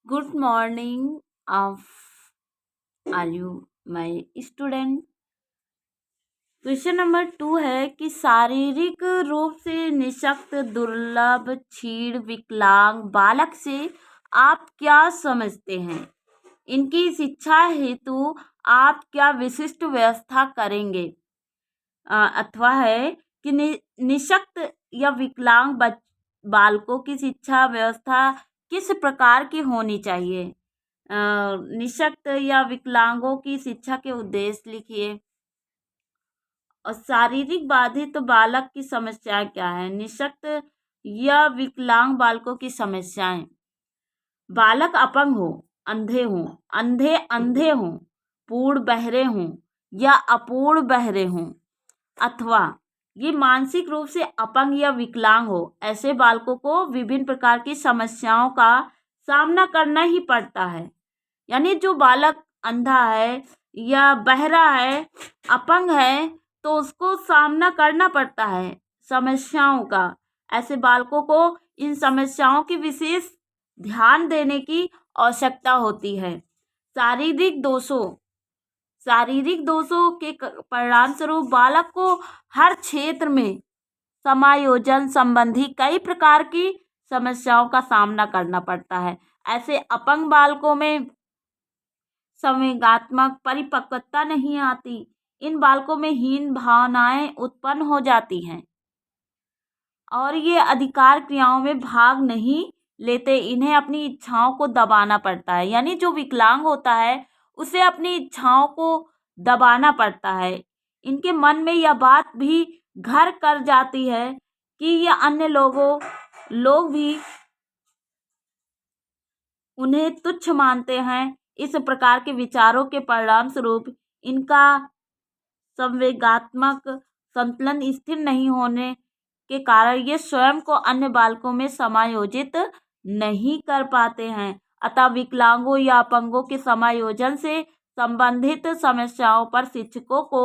Good morning of are you my student। Question number 2 है कि शारीरिक रूप से निशक्त दुर्लभ क्षीण विकलांग बालक से आप क्या समझते हैं। इनकी शिक्षा हेतु आप क्या विशिष्ट व्यवस्था करेंगे। अथवा है कि निशक्त या विकलांग बालकों की शिक्षा व्यवस्था किस प्रकार की होनी चाहिए। निशक्त या विकलांगों की शिक्षा के उद्देश्य लिखिए। और शारीरिक बाधित बालक की समस्याएं क्या है। निशक्त या विकलांग बालकों की समस्याएं। बालक अपंग हो, अंधे हों, अंधे अंधे हों, पूर्ण बहरे हों या अपूर्ण बहरे हों, अथवा ये मानसिक रूप से अपंग या विकलांग हो। ऐसे बालकों को विभिन्न प्रकार की समस्याओं का सामना करना ही पड़ता है। यानी जो बालक अंधा है या बहरा है, अपंग है, तो उसको सामना करना पड़ता है समस्याओं का। ऐसे बालकों को इन समस्याओं की विशेष ध्यान देने की आवश्यकता होती है। शारीरिक दोषों के परिणाम स्वरूप बालक को हर क्षेत्र में समायोजन संबंधी कई प्रकार की समस्याओं का सामना करना पड़ता है। ऐसे अपंग बालकों में संवेगात्मक परिपक्वता नहीं आती। इन बालकों में हीन भावनाएं उत्पन्न हो जाती हैं और ये अधिकार क्रियाओं में भाग नहीं लेते। इन्हें अपनी इच्छाओं को दबाना पड़ता है। यानी जो विकलांग होता है उसे अपनी इच्छाओं को दबाना पड़ता है। इनके मन में यह बात भी घर कर जाती है कि यह अन्य लोग भी उन्हें तुच्छ मानते हैं। इस प्रकार के विचारों के परिणाम स्वरूप इनका संवेगात्मक संतुलन स्थिर नहीं होने के कारण ये स्वयं को अन्य बालकों में समायोजित नहीं कर पाते हैं। अतः विकलांगों या अपंगों के समायोजन से संबंधित समस्याओं पर शिक्षकों को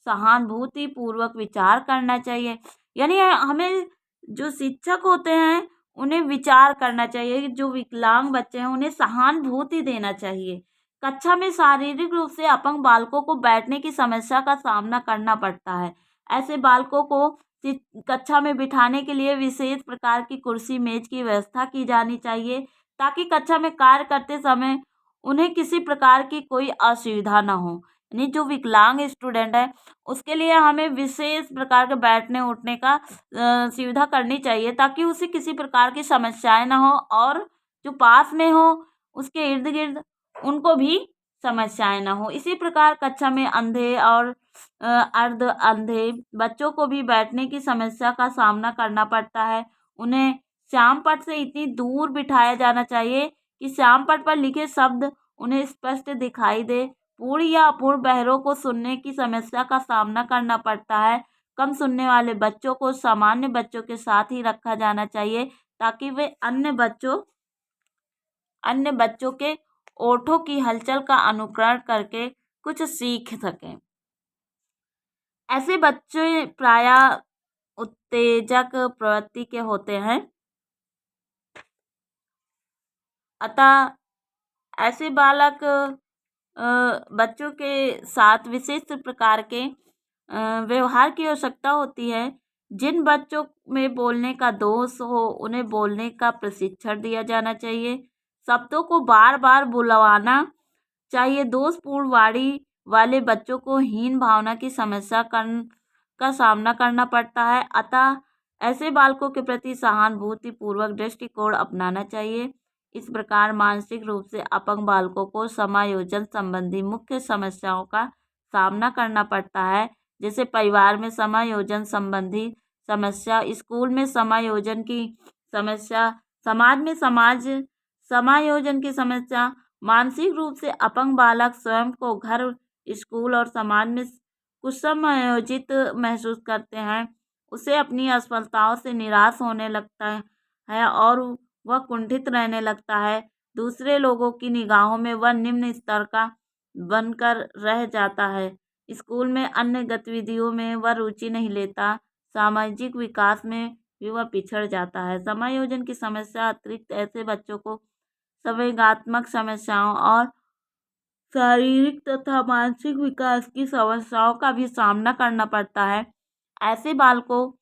सहानुभूति पूर्वक विचार करना चाहिए। यानी हमें जो शिक्षक होते हैं उन्हें विचार करना चाहिए कि जो विकलांग बच्चे हैं उन्हें सहानुभूति देना चाहिए। कक्षा में शारीरिक रूप से अपंग बालकों को बैठने की समस्या का सामना करना पड़ता है। ऐसे बालकों को कक्षा में बिठाने के लिए विशेष प्रकार की कुर्सी मेज की व्यवस्था की जानी चाहिए ताकि कक्षा में कार्य करते समय उन्हें किसी प्रकार की कोई असुविधा न हो। यानी जो विकलांग स्टूडेंट है उसके लिए हमें विशेष प्रकार के बैठने उठने का सुविधा करनी चाहिए ताकि उसे किसी प्रकार की समस्याएं न हो और जो पास में हो उसके इर्द गिर्द उनको भी समस्याएं ना हो। इसी प्रकार कक्षा में अंधे और अर्ध अंधे बच्चों को भी बैठने की समस्या का सामना करना पड़ता है। उन्हें श्यामपट्ट से इतनी दूर बिठाया जाना चाहिए कि श्यामपट्ट पर लिखे शब्द उन्हें स्पष्ट दिखाई दे। पूर्ण या अपूर्ण बहरों को सुनने की समस्या का सामना करना पड़ता है। कम सुनने वाले बच्चों को सामान्य बच्चों के साथ ही रखा जाना चाहिए ताकि वे अन्य बच्चों के ओठों की हलचल का अनुकरण करके कुछ सीख सकें। ऐसे बच्चे प्रायः उत्तेजक प्रवृत्ति के होते हैं। अतः ऐसे बालक बच्चों के साथ विशिष्ट प्रकार के व्यवहार की आवश्यकता होती है। जिन बच्चों में बोलने का दोष हो उन्हें बोलने का प्रशिक्षण दिया जाना चाहिए। शब्दों को बार बार बुलवाना चाहिए। दोषपूर्ण वाणी वाले बच्चों को हीन भावना की समस्या का सामना करना पड़ता है। अतः ऐसे बालकों के प्रति सहानुभूति पूर्वक दृष्टिकोण अपनाना चाहिए। इस प्रकार मानसिक रूप से अपंग बालकों को समायोजन संबंधी मुख्य समस्याओं का सामना करना पड़ता है, जैसे परिवार में समायोजन संबंधी समस्या, स्कूल में समायोजन की समस्या, समाज में समायोजन की समस्या। मानसिक रूप से अपंग बालक स्वयं को घर, स्कूल और समाज में कुसमायोजित महसूस करते हैं। उसे अपनी असफलताओं से निराश होने लगता है और वह कुंठित रहने लगता है। दूसरे लोगों की निगाहों में वह निम्न स्तर का बनकर रह जाता है। स्कूल में अन्य गतिविधियों में वह रुचि नहीं लेता। सामाजिक विकास में भी वह पिछड़ जाता है। समायोजन की समस्या अतिरिक्त ऐसे बच्चों को संवेगात्मक समस्याओं और शारीरिक तथा मानसिक विकास की समस्याओं का भी सामना करना पड़ता है। ऐसे बालकों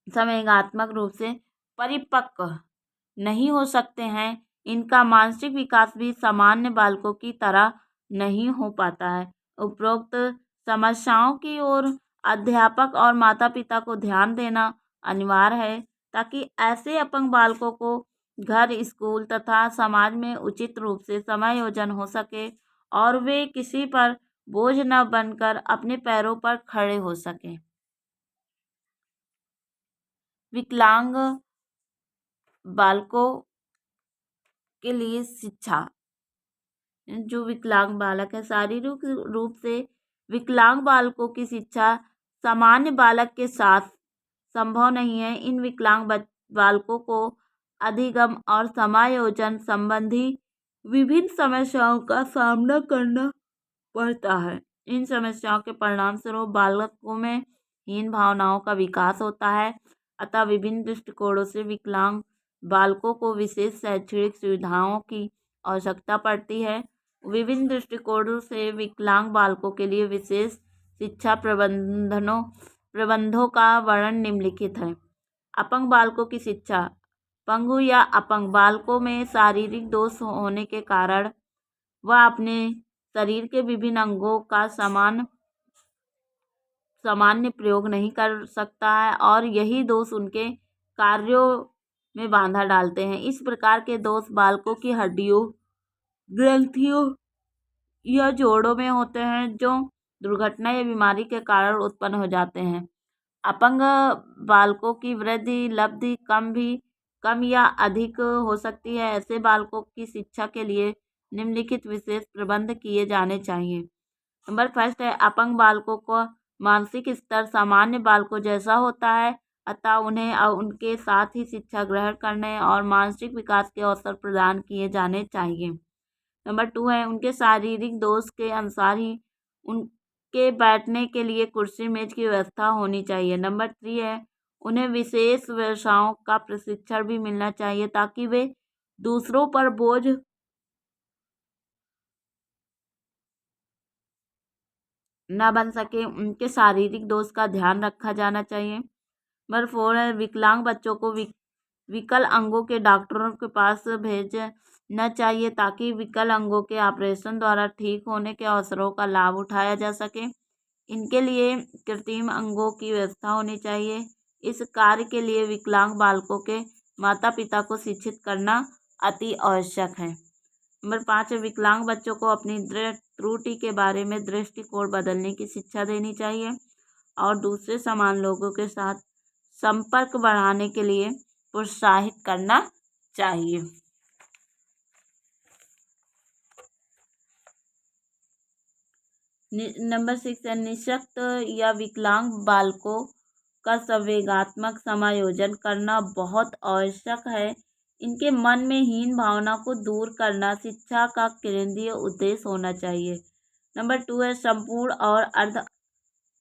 संवेगात्मक रूप से परिपक्व नहीं हो सकते हैं। इनका मानसिक विकास भी सामान्य बालकों की तरह नहीं हो पाता है। उपरोक्त समस्याओं की ओर अध्यापक और माता पिता को ध्यान देना अनिवार्य है, ताकि ऐसे अपंग बालकों को घर, स्कूल तथा समाज में उचित रूप से समायोजन हो सके और वे किसी पर बोझ न बनकर अपने पैरों पर खड़े हो सकें। विकलांग बालकों के लिए शिक्षा। जो विकलांग बालक है, शारीरिक रूप से विकलांग बालकों की शिक्षा सामान्य बालक के साथ संभव नहीं है। इन विकलांग बालकों को अधिगम और समायोजन संबंधी विभिन्न समस्याओं का सामना करना पड़ता है। इन समस्याओं के परिणाम स्वरूप बालकों में हीन भावनाओं का विकास होता है। अतः विभिन्न दृष्टिकोणों से विकलांग बालकों को विशेष शैक्षणिक सुविधाओं की आवश्यकता पड़ती है। विभिन्न दृष्टिकोणों से विकलांग बालकों के लिए विशेष शिक्षा प्रबंधों का वर्णन निम्नलिखित है। अपंग बालकों की शिक्षा। पंगु या अपंग बालकों में शारीरिक दोष होने के कारण वह अपने शरीर के विभिन्न अंगों का सामान्य प्रयोग नहीं कर सकता है और यही दोष उनके कार्यों में बाधा डालते हैं। इस प्रकार के दोष बालकों की हड्डियों, ग्रंथियों या जोड़ों में होते हैं, जो दुर्घटना या बीमारी के कारण उत्पन्न हो जाते हैं। अपंग बालकों की वृद्धि लब्धि कम या अधिक हो सकती है। ऐसे बालकों की शिक्षा के लिए निम्नलिखित विशेष प्रबंध किए जाने चाहिए। नंबर फर्स्ट है, अपंग बालकों को मानसिक स्तर सामान्य बालकों जैसा होता है, अतः उन्हें उनके साथ ही शिक्षा ग्रहण करने और मानसिक विकास के अवसर प्रदान किए जाने चाहिए। नंबर 2 है, उनके शारीरिक दोष के अनुसार ही उनके बैठने के लिए कुर्सी मेज की व्यवस्था होनी चाहिए। नंबर 3 है, उन्हें विशेष व्यवसायों का प्रशिक्षण भी मिलना चाहिए, ताकि वे दूसरों पर बोझ न बन सके। उनके शारीरिक दोष का ध्यान रखा जाना चाहिए। नंबर 4 है, विकलांग बच्चों को विकल अंगों के डॉक्टरों के पास भेजना चाहिए, ताकि विकल अंगों के ऑपरेशन द्वारा ठीक होने के अवसरों का लाभ उठाया जा सके। इनके लिए कृत्रिम अंगों की व्यवस्था होनी चाहिए। इस कार्य के लिए विकलांग बालकों के माता पिता को शिक्षित करना अति आवश्यक है। नंबर 5 है, विकलांग बच्चों को अपनी त्रुटि के बारे में दृष्टिकोण बदलने की शिक्षा देनी चाहिए और दूसरे समान लोगों के साथ संपर्क बढ़ाने के लिए प्रोत्साहित करना चाहिए। नंबर 6 है, निःशक्त या विकलांग बालकों का संवेगात्मक समायोजन करना बहुत आवश्यक है। इनके मन में हीन भावना को दूर करना शिक्षा का केंद्रीय उद्देश्य होना चाहिए। नंबर 2 है, संपूर्ण और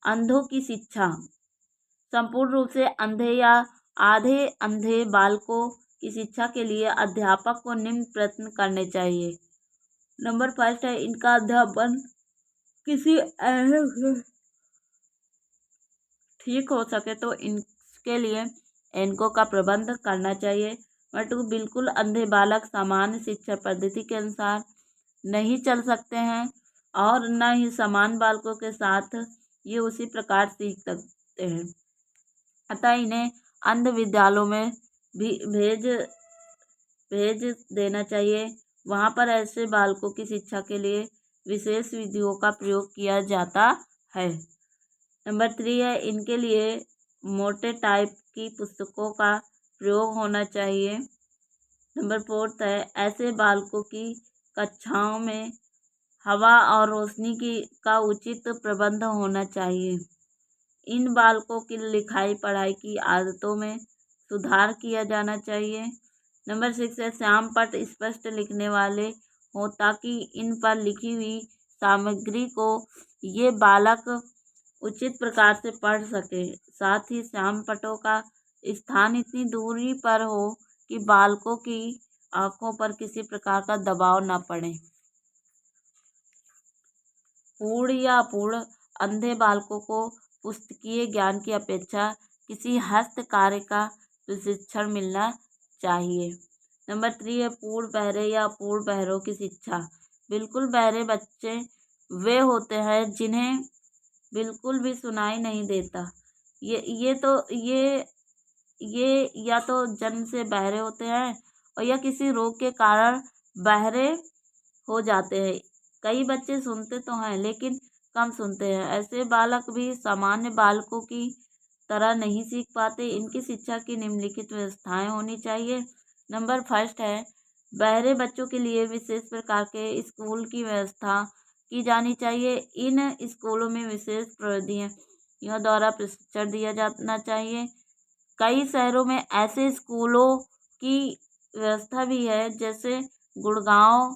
अंधों की शिक्षा। संपूर्ण रूप से अंधे या आधे अंधे बालकों की शिक्षा के लिए अध्यापक को निम्न प्रयत्न करने चाहिए। नंबर 5 है, इनका अध्यापन किसी ठीक हो सके तो इसके लिए इनको का प्रबंध करना चाहिए। नंबर 2, बिल्कुल अंधे बालक सामान्य शिक्षा पद्धति के अनुसार नहीं चल सकते हैं और न ही समान बालकों के साथ ये उसी प्रकार सीख सकते हैं, अतः इन्हें अंध विद्यालयों में भी भेज देना चाहिए। वहाँ पर ऐसे बालकों की शिक्षा के लिए विशेष विधियों का प्रयोग किया जाता है। नंबर 3 है, इनके लिए मोटे टाइप की पुस्तकों का प्रयोग होना चाहिए। नंबर 4 है, ऐसे बालकों की कक्षाओं में हवा और रोशनी का उचित प्रबंध होना चाहिए। इन बालकों की लिखाई पढ़ाई की आदतों में सुधार किया जाना चाहिए। नंबर 6 है, श्याम पट स्पष्ट लिखने वाले हो, ताकि इन पर लिखी हुई सामग्री को ये बालक उचित प्रकार से पढ़ सके। साथ ही श्याम पटों का स्थान इतनी दूरी पर हो कि बालकों की आँखों पर किसी प्रकार का दबाव न पड़े। पूर्ण या अपूर्ण अंधे बालकों को पुस्तकीय ज्ञान की अपेक्षा किसी हस्त कार्य का प्रशिक्षण मिलना चाहिए। नंबर 3 है पूर्ण बहरे या अपूर्ण बहरों की शिक्षा। बिल्कुल बहरे बच्चे वे होते हैं जिन्हें बिल्कुल भी सुनाई नहीं देता। ये या तो जन्म से बहरे होते हैं और या किसी रोग के कारण बहरे हो जाते हैं। कई बच्चे सुनते तो हैं लेकिन कम सुनते हैं। ऐसे बालक भी सामान्य बालकों की तरह नहीं सीख पाते। इनकी शिक्षा की निम्नलिखित व्यवस्थाएं होनी चाहिए। नंबर फर्स्ट है बहरे बच्चों के लिए विशेष प्रकार के स्कूल की व्यवस्था की जानी चाहिए। इन स्कूलों में विशेष प्रविधियों द्वारा प्रशिक्षण दिया जाना चाहिए। कई शहरों में ऐसे स्कूलों की व्यवस्था भी है जैसे गुड़गांव,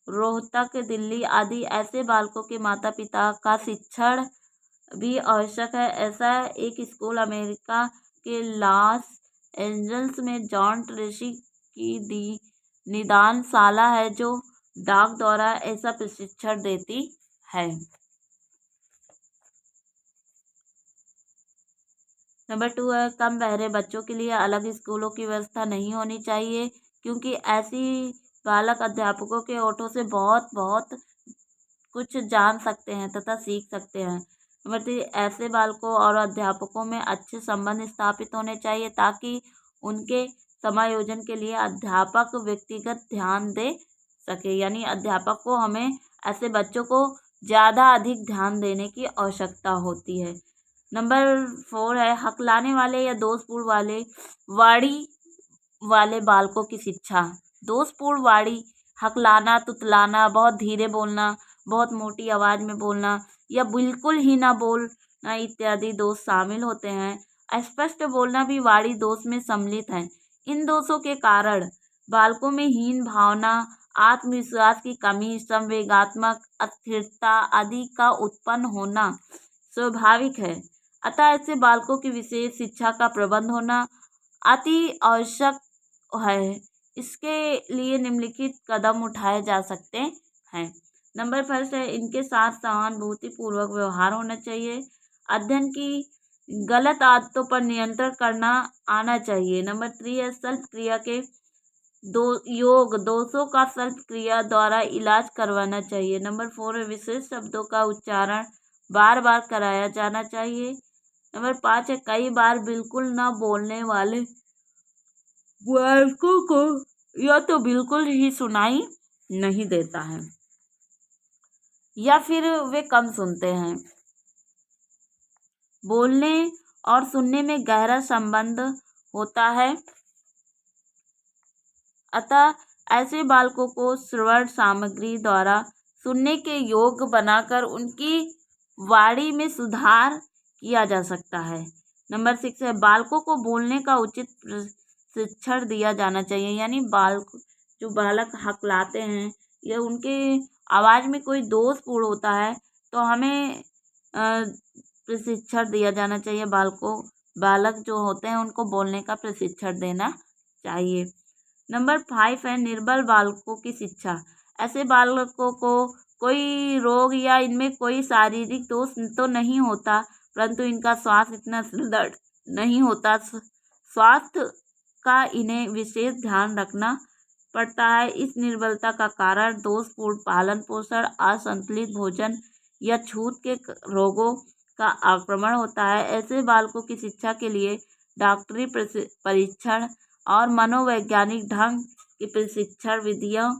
रोहतक, दिल्ली आदि। ऐसे बालकों के माता पिता का शिक्षण भी आवश्यक है। ऐसा एक स्कूल अमेरिका के लॉस एंजल्स में जॉन ट्रेसी की निदानशाला है जो डाक द्वारा ऐसा प्रशिक्षण देती है। नंबर 2 है कम बहरे बच्चों के लिए अलग स्कूलों की व्यवस्था नहीं होनी चाहिए क्योंकि ऐसी बालक अध्यापकों के ओठों से बहुत बहुत कुछ जान सकते हैं तथा सीख सकते हैं। नंबर 3 ऐसे बालकों और अध्यापकों में अच्छे संबंध स्थापित होने चाहिए ताकि उनके समायोजन के लिए अध्यापक व्यक्तिगत ध्यान दे सके। यानी अध्यापक को हमें ऐसे बच्चों को ज़्यादा अधिक ध्यान देने की आवश्यकता होती है। नंबर 4 है हकलाने वाले या दोषपूर्ण वाड़ी वाले बालकों की शिक्षा। दोषपूर्ण वाड़ी हकलाना, तुतलाना, बहुत धीरे बोलना, बहुत मोटी आवाज़ में बोलना या बिल्कुल ही ना बोलना इत्यादि दोष शामिल होते हैं। अस्पष्ट बोलना भी वाड़ी दोष में सम्मिलित है। इन दोषों के कारण बालकों में हीन भावना, आत्मविश्वास की कमी, संवेगात्मक अस्थिरता आदि का उत्पन्न होना स्वाभाविक है। अतः ऐसे बालकों की विशेष शिक्षा का प्रबंध होना अति आवश्यक है। इसके लिए निम्नलिखित कदम उठाए जा सकते हैं। नंबर फर्स्ट है इनके साथ सहानुभूति पूर्वक व्यवहार होना चाहिए। अध्ययन की गलत आदतों पर नियंत्रण करना आना चाहिए। नंबर 3 है शल्य क्रिया के दोषों का शल्य क्रिया द्वारा इलाज करवाना चाहिए। नंबर 4 है विशेष शब्दों का उच्चारण बार बार कराया जाना चाहिए। नंबर 5 है कई बार बिल्कुल न बोलने वाले बालकों को या तो बिल्कुल ही सुनाई नहीं देता है या फिर वे कम सुनते हैं। बोलने और सुनने में गहरा संबंध होता है। अतः ऐसे बालकों को श्रवण सामग्री द्वारा सुनने के योग्य बनाकर उनकी वाणी में सुधार किया जा सकता है। नंबर 6 है बालकों को बोलने का उचित प्रशिक्षण दिया जाना चाहिए। यानी जो बालक हकलाते हैं या उनके आवाज़ में कोई दोषपूर्ण होता है तो हमें प्रशिक्षण दिया जाना चाहिए। बालक जो होते हैं उनको बोलने का प्रशिक्षण देना चाहिए। नंबर 5 है निर्बल बालकों की शिक्षा। ऐसे बालकों को कोई रोग या इनमें कोई शारीरिक दोष तो नहीं होता परंतु इनका स्वास्थ्य इतना सुदृढ़ नहीं होता। स्वास्थ्य का इन्हें विशेष ध्यान रखना पड़ता है। इस निर्बलता का कारण दोषपूर्ण पालन पोषण, असंतुलित भोजन या छूत के रोगों का आक्रमण होता है। ऐसे बालकों की शिक्षा के लिए डॉक्टरी परीक्षण और मनोवैज्ञानिक ढंग की प्रशिक्षण विधियों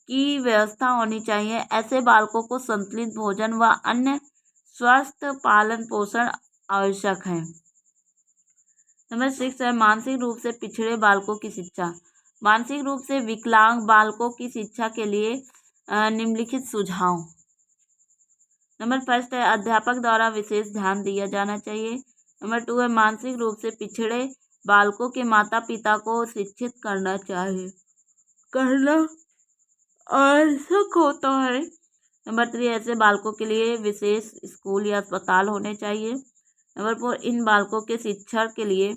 की व्यवस्था होनी चाहिए। ऐसे बालकों को संतुलित भोजन व अन्य स्वस्थ पालन पोषण आवश्यक है। नंबर 6 है मानसिक रूप से पिछड़े बालकों की शिक्षा। मानसिक रूप से विकलांग बालकों की शिक्षा के लिए निम्नलिखित सुझाव। नंबर 1 है अध्यापक द्वारा विशेष ध्यान दिया जाना चाहिए। नंबर 2 है मानसिक रूप से पिछड़े बालकों के माता पिता को शिक्षित करना आवश्यक होता है। नंबर 3 ऐसे बालकों के लिए विशेष स्कूल या अस्पताल होने चाहिए। नंबर 4 इन बालकों के शिक्षण के लिए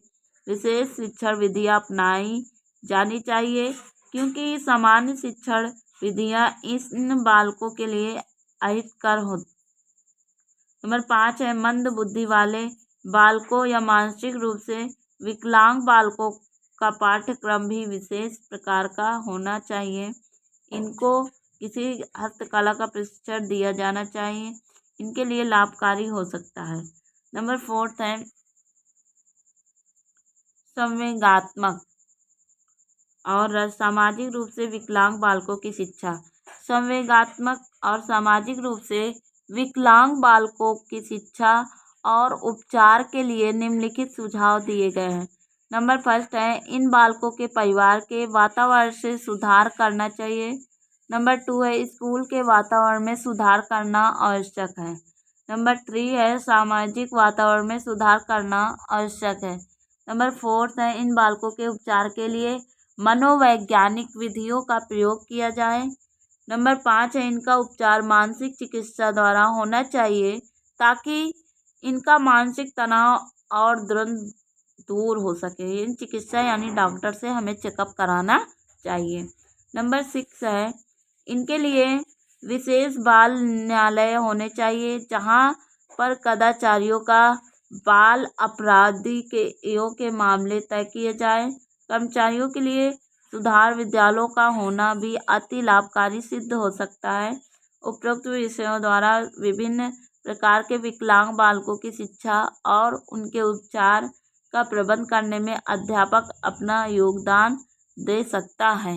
विशेष शिक्षण विधियाँ अपनाई जानी चाहिए क्योंकि सामान्य शिक्षण विधियां इन बालकों के लिए अहितकर हो। नंबर 5 है मंद बुद्धि वाले बालकों या मानसिक रूप से विकलांग बालकों का पाठ्यक्रम भी विशेष प्रकार का होना चाहिए। इनको किसी हस्तकला का प्रशिक्षण दिया जाना चाहिए, इनके लिए लाभकारी हो सकता है। नंबर 4 है संवेगात्मक और सामाजिक रूप से विकलांग बालकों की शिक्षा। संवेगात्मक और सामाजिक रूप से विकलांग बालकों की शिक्षा और उपचार के लिए निम्नलिखित सुझाव दिए गए हैं। नंबर 1 है इन बालकों के परिवार के वातावरण से सुधार करना चाहिए। नंबर 2 है स्कूल के वातावरण में सुधार करना आवश्यक है। नंबर 3 है सामाजिक वातावरण में सुधार करना आवश्यक है। नंबर 4 है इन बालकों के उपचार के लिए मनोवैज्ञानिक विधियों का प्रयोग किया जाए। नंबर 5 है इनका उपचार मानसिक चिकित्सा द्वारा होना चाहिए ताकि इनका मानसिक तनाव और द्वंद्व दूर हो सके। इन चिकित्सा यानी डॉक्टर से हमें चेकअप कराना चाहिए। नंबर 6 है इनके लिए विशेष बाल न्यायालय होने चाहिए जहां पर कदाचारियों का बाल अपराधियों के मामले तय किए जाए। कर्मचारियों के लिए सुधार विद्यालयों का होना भी अति लाभकारी सिद्ध हो सकता है। उपरोक्त विषयों द्वारा विभिन्न प्रकार के विकलांग बालकों की शिक्षा और उनके उपचार का प्रबंध करने में अध्यापक अपना योगदान दे सकता है।